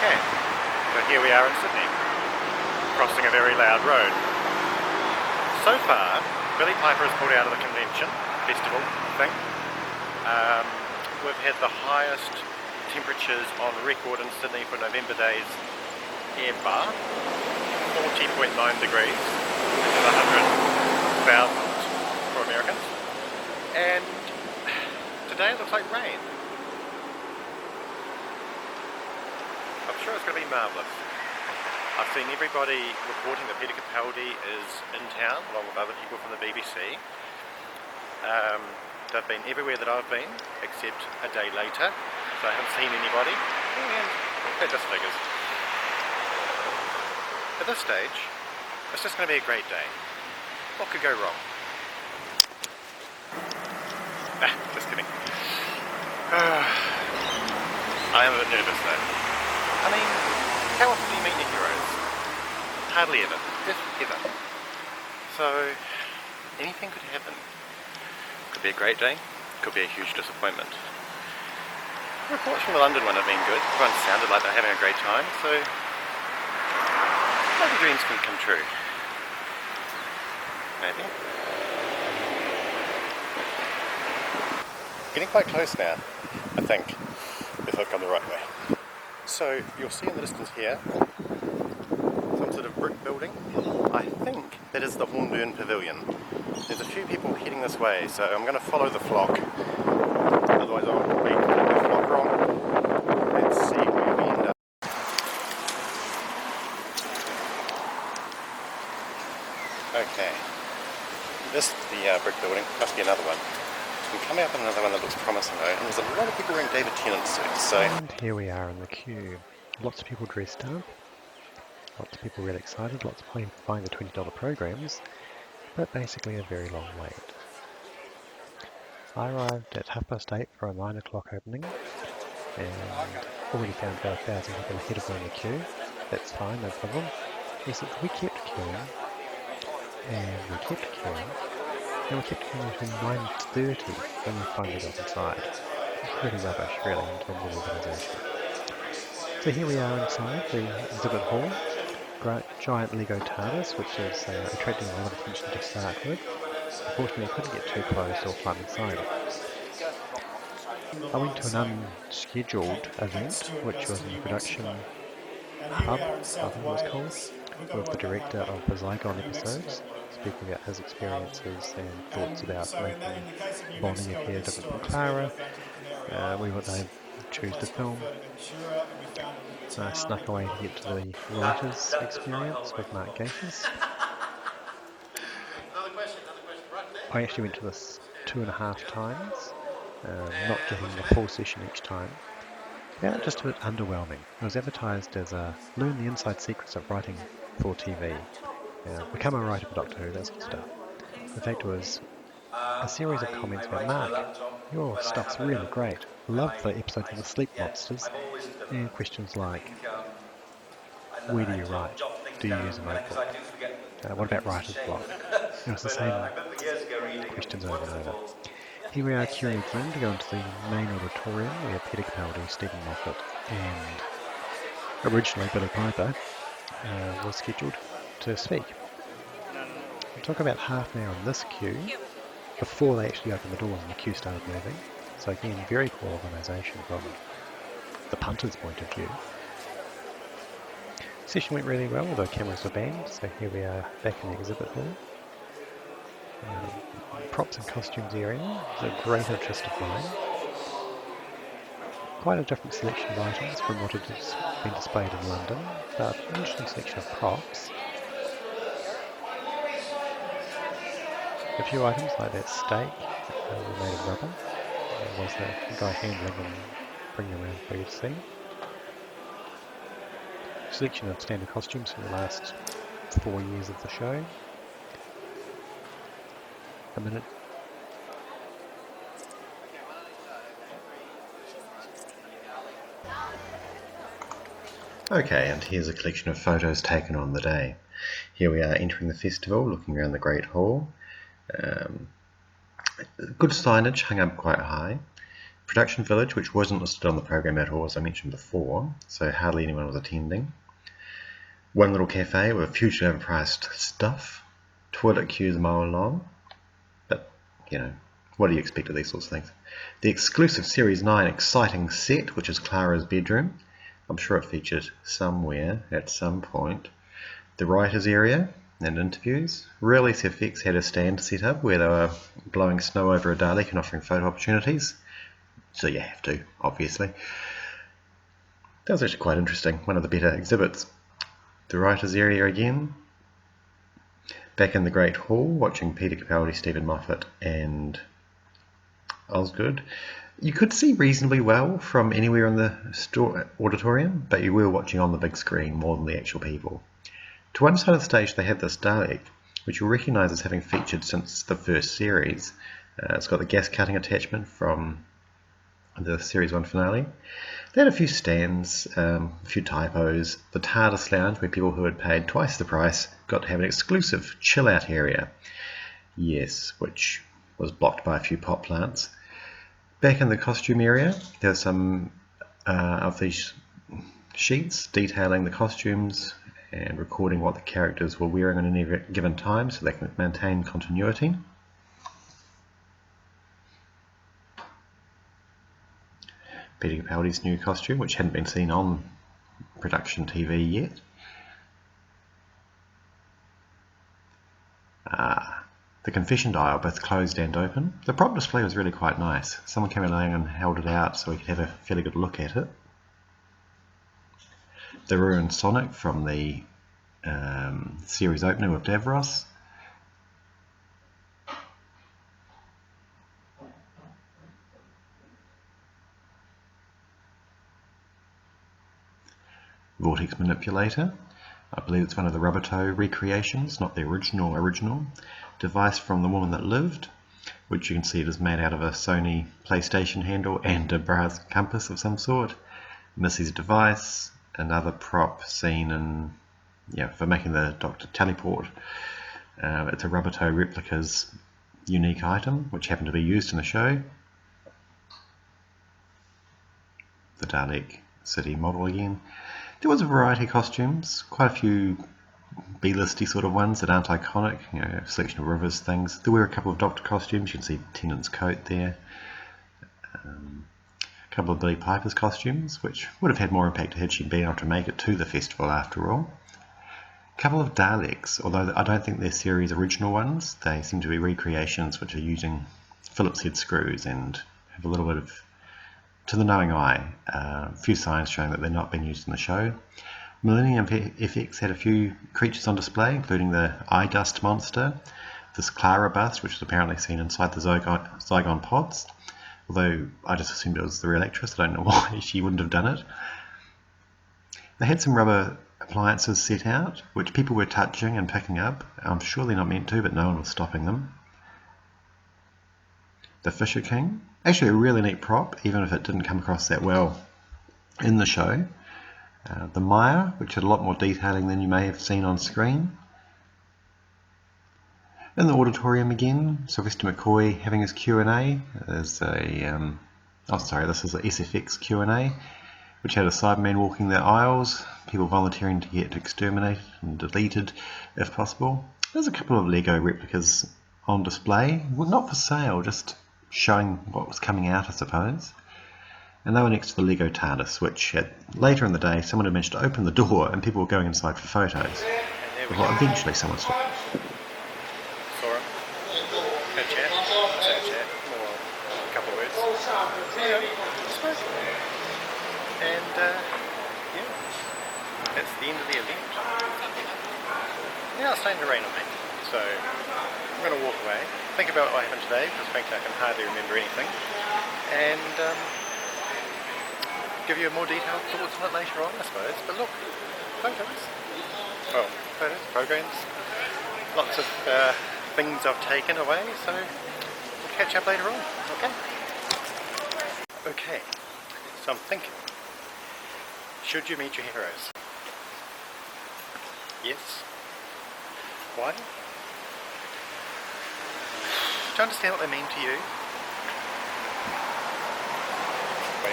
Okay, so here we are in Sydney, crossing a very loud road. So far, Billie Piper has pulled out of the convention festival thing. We've had the highest temperatures on record in Sydney for November days ever, 40.9 degrees, which is 100,000 for Americans, and today it looks like rain. I'm sure it's going to be marvellous. I've seen everybody reporting that Peter Capaldi is in town along with other people from the BBC. They've been everywhere that I've been, except a day later, so I haven't seen anybody, and that just figures. At this stage, it's just going to be a great day. What could go wrong? Just kidding. I am a bit nervous though. I mean, how often do you meet your heroes? Hardly ever, if ever. So, anything could happen. Could be a great day, could be a huge disappointment. Reports from the London one have been good. Everyone sounded like they're having a great time, so maybe dreams can come true. Maybe. Getting quite close now, I think, if I've come the right way. So you'll see in the distance here some sort of brick building. I think that is the Hornburn Pavilion. There's a few people heading this way, so I'm going to follow the flock. Otherwise I'll be getting the flock wrong. Let's see where we end up. Okay. This is the brick building. Must be another one. I'm coming up on another one that looks promising though, and there's a lot of people wearing David Tennant suits, so... And here we are in the queue. Lots of people dressed up, lots of people really excited, lots of people buying the $20 programs, but basically a very long wait. I arrived at 8:30 for a 9 o'clock opening, and already found about 1,000 people ahead of me in the queue. That's fine, no problem. Except we kept queuing, and we kept queuing, and we kept queuing until 9:30 when we finally got inside. Pretty rubbish, really, in terms of organisation. So here we are inside the exhibit hall. Giant Lego TARDIS, which is attracting a lot of attention to start with. Unfortunately, I couldn't get too close or climb inside it. I went to an unscheduled event, which was a production hub, I think it was called, with the director of the Zygon episodes, speaking about his experiences and thoughts about making Bonnie appear different from Clara. They choose to film. I snuck away to get to the writers' experience with Mark Gatiss. I actually went to this 2.5 times, not getting the full session each time. Yeah, just a bit underwhelming. It was advertised as learn the inside secrets of writing for TV, become a writer for Doctor Who, that sort of stuff. In fact, it was a series of comments about Mark. Your stuff's really great. Love the episode of the sleep monsters. And questions like, where do you write? Do you use a notebook? What about writer's block? It was the same questions over and over. Here we are queuing again to go into the main auditorium where Peter Capaldi, Stephen Moffat and originally Billie Piper was scheduled to speak. It took about half an hour on this queue before they actually opened the doors and the queue started moving. So again, very poor organisation from the punter's point of view. The session went really well, although cameras were banned, so here we are back in the exhibit hall. Props and costumes area is a great interest of mine. Quite a different selection of items from what has been displayed in London, but an interesting selection of props. A few items like that steak were made of rubber. There was a guy handling and bringing around for you to see. Selection of standard costumes from the last 4 years of the show. A minute. Okay, and here's a collection of photos taken on the day. Here we are entering the festival, looking around the Great Hall. Good signage hung up quite high. production village, which wasn't listed on the program at all, as I mentioned before, so hardly anyone was attending. One little cafe with hugely overpriced stuff. Toilet queues a mile long. But, you know, what do you expect of these sorts of things? The exclusive Series 9 exciting set, which is Clara's bedroom. I'm sure it featured somewhere at some point. The writers' area and interviews. Real SFX had a stand set up where they were blowing snow over a Dalek and offering photo opportunities. So you have to, obviously. That was actually quite interesting. One of the better exhibits. The writers' area again. Back in the Great Hall, watching Peter Capaldi, Stephen Moffat and Osgood. You could see reasonably well from anywhere in the auditorium, but you were watching on the big screen more than the actual people. To one side of the stage they had this Dalek, which you'll recognise as having featured since the first series. It's got the gas cutting attachment from the Series 1 finale. They had a few stands, a few typos. The TARDIS lounge, where people who had paid twice the price got to have an exclusive chill-out area. Yes, which was blocked by a few pot plants. Back in the costume area, there were some of these sheets detailing the costumes and recording what the characters were wearing at any given time so they can maintain continuity. Peter Capaldi's new costume, which hadn't been seen on production TV yet. The confession dial, both closed and open. The prop display was really quite nice. Someone came along and held it out so we could have a fairly good look at it. The ruined Sonic from the series opening with Davros. Vortex manipulator. I believe it's one of the rubber toe recreations, not the original. Device from The Woman That Lived, which you can see it is made out of a Sony PlayStation handle and a brass compass of some sort. Missy's device, another prop seen in, for making the Doctor teleport. It's a rubber toe replica's unique item, which happened to be used in the show. The Dalek City model again. There was a variety of costumes, quite a few B-listy sort of ones that aren't iconic, a selection of Rivers things. There were a couple of Doctor costumes, you can see Tennant's coat there. A couple of Billie Piper's costumes, which would have had more impact had she been able to make it to the festival after all. A couple of Daleks, although I don't think they're series original ones, they seem to be recreations which are using Phillips head screws and have a little bit of, to the knowing eye, a few signs showing that they're not being used in the show. Millennium FX had a few creatures on display, including the eye dust monster, this Clara bust, which was apparently seen inside the Zygon pods, although I just assumed it was the real actress. I don't know why she wouldn't have done it. They had some rubber appliances set out, which people were touching and picking up. I'm sure they're not meant to, but no one was stopping them. The Fisher King, actually a really neat prop, even if it didn't come across that well in the show. The Maya, which had a lot more detailing than you may have seen on screen. In the auditorium again, Sylvester McCoy having his Q&A. There's a, this is the SFX Q&A, which had a Cyberman walking the aisles, people volunteering to get exterminated and deleted if possible. There's a couple of Lego replicas on display, well, not for sale, just showing what was coming out, I suppose. And they were next to the Lego TARDIS, which later in the day someone had managed to open the door and people were going inside for photos. Before eventually someone stopped. Saw him. Had a chat. More a couple of words. And that's the end of the event. Now it's starting to rain on me, so I'm going to walk away, think about what happened today, because frankly I can hardly remember anything, and give you a more detailed thoughts on it later on, I suppose. But look, programs, lots of things I've taken away, so we'll catch up later on, okay? So I'm thinking, should you meet your heroes? Yes. Why? Do you understand what they mean to you?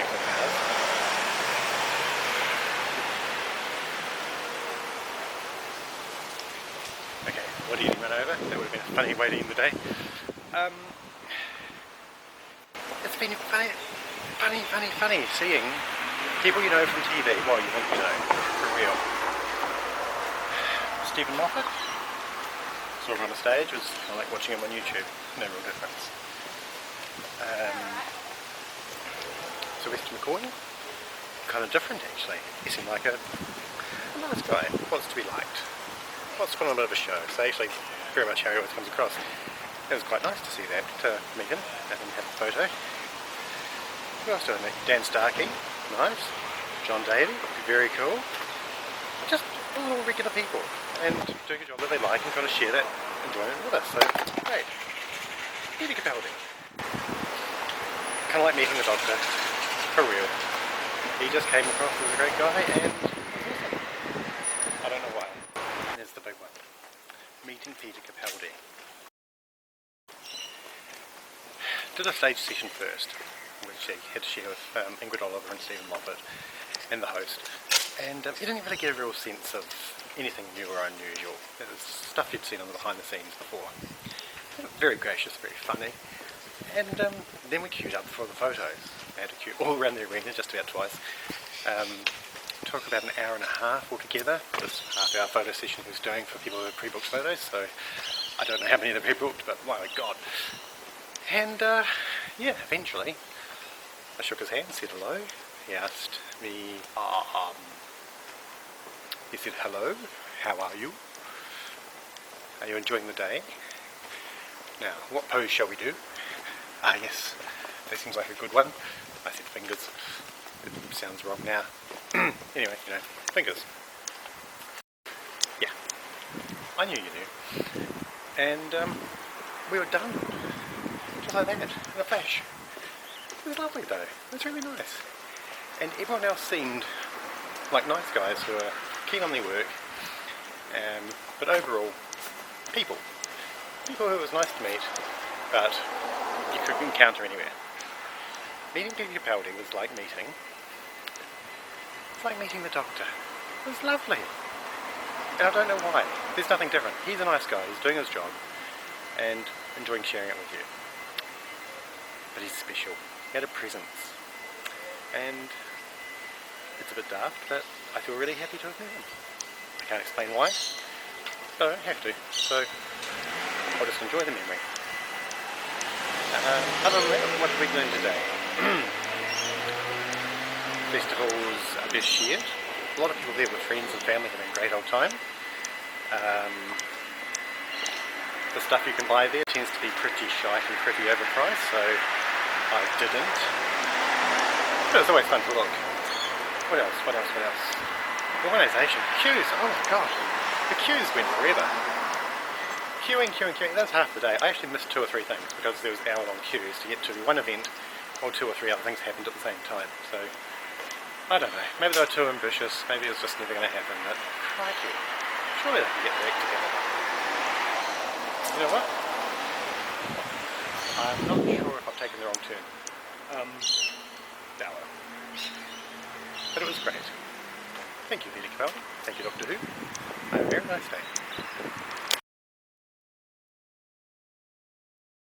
waiting for cars. Okay, what do you run over? That would have been a funny way to end the day. It's been funny seeing people you know from TV. Well, you think you know, for real. Stephen Moffat, saw him on the stage, was kind of like watching him on YouTube, no real difference. Sylvester McCoy, kind of different actually. He seemed like a nice guy, wants to be liked, wants to put on a bit of a show, so actually very much how he always comes across. It was quite nice to see that, to meet him and have a photo. Who else did I meet? Dan Starkey, nice. John Daly, very cool. Just all regular people, and doing a job that they like and trying to share that enjoyment with us, so great. Peter Capaldi. Kind of like meeting the Doctor, for real. He just came across as a great guy, and I don't know why. There's the big one. Meeting Peter Capaldi. Did a stage session first, which he had to share with Ingrid Oliver and Stephen Moffat and the host. And he didn't really get a real sense of anything new or unusual. It was stuff you'd seen on the behind the scenes before. Very gracious, very funny. And then we queued up for the photos. We had to queue all around the arena, just about twice. Took about an hour and a half altogether. This half-hour photo session he was doing for people who had pre-booked photos, so I don't know how many they pre-booked, but my God. And yeah, eventually I shook his hand, said hello. He asked me, he said, hello, how are you? Are you enjoying the day? Now, what pose shall we do? Ah, yes, that seems like a good one. I said fingers. It sounds wrong now. Anyway, you know, fingers. Yeah, I knew you knew. And we were done. Just like that, in a flash. It was lovely though, it was really nice. And everyone else seemed like nice guys who are keen on their work, but overall, people who it was nice to meet, but you couldn't encounter anywhere. Meeting Peter Capaldi was like meeting, it's like meeting the Doctor. It was lovely. And I don't know why, there's nothing different. He's a nice guy, he's doing his job, and enjoying sharing it with you. But he's special, he had a presence. And it's a bit daft, but I feel really happy to have met him. I can't explain why, but I don't have to, so I'll just enjoy the memory. Other than that, what have we done today? Festivals are best shared. A lot of people there with friends and family having a great old time. The stuff you can buy there tends to be pretty shite and pretty overpriced, so I didn't. But it's always fun to look. What else? Organisation. Queues. Oh my God. The queues went forever. Queuing. That was half the day. I actually missed 2 or 3 things because there was hour-long queues to get to one event, or 2 or 3 other things happened at the same time. So, I don't know. Maybe they were too ambitious. Maybe it was just never going to happen. But, crikey. Surely they can get their act together. You know what? I'm not sure if I've taken the wrong turn. Hour. But it was great. Thank you, Peter Capaldi. Thank you, Doctor Who. Have a very nice day.